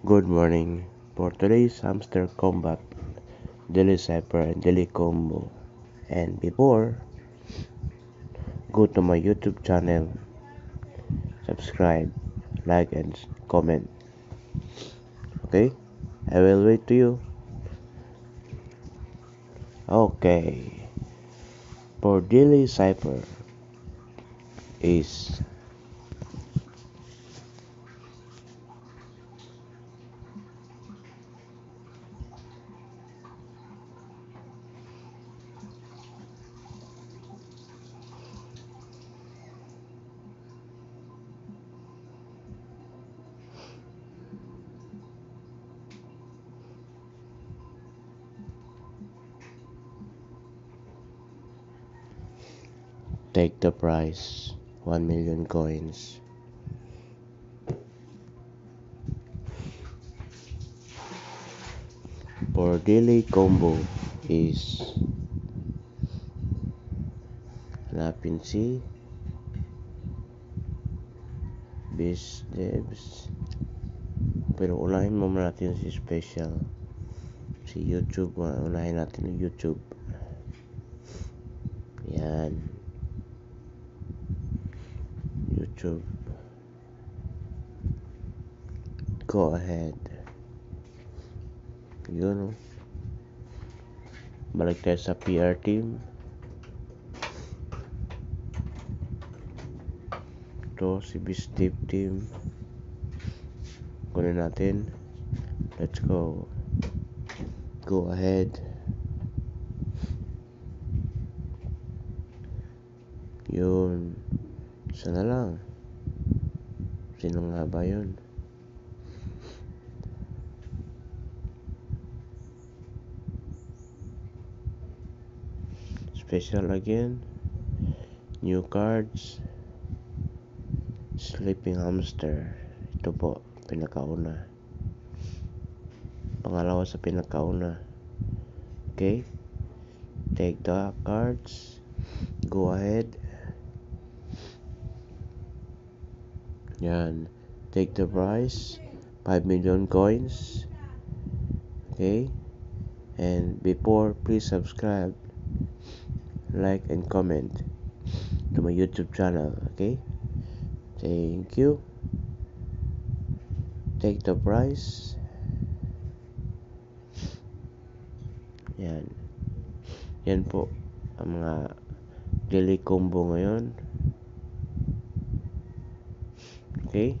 Good morning. For today's hamster combat, daily cipher and daily combo. And before, go to my YouTube channel, subscribe, like, and comment. Okay? I will wait to you. Okay. For daily cipher is take the prize 1 million coins. For daily combo is hanapin si Biz Devs. Pero unahin mo natin si Special. Si YouTube, unahin natin yung YouTube. Yan. YouTube. Go ahead. Yun. Balik tayo sa PR team. Ito si Steve team. Kunin natin. Let's go. Go ahead. Yun. Isa na lang. Sino nga ba yun? Special again. New cards. Sleeping hamster. Ito po, pinakauna. Pangalawa sa pinakauna. Okay? Take the cards. Go ahead. Yan. Take the prize. 5 million coins. Okay? And before, please subscribe, like, and comment to my YouTube channel. Okay? Thank you. Take the prize. Yan. Yan po ang mga daily combo ngayon. Okay?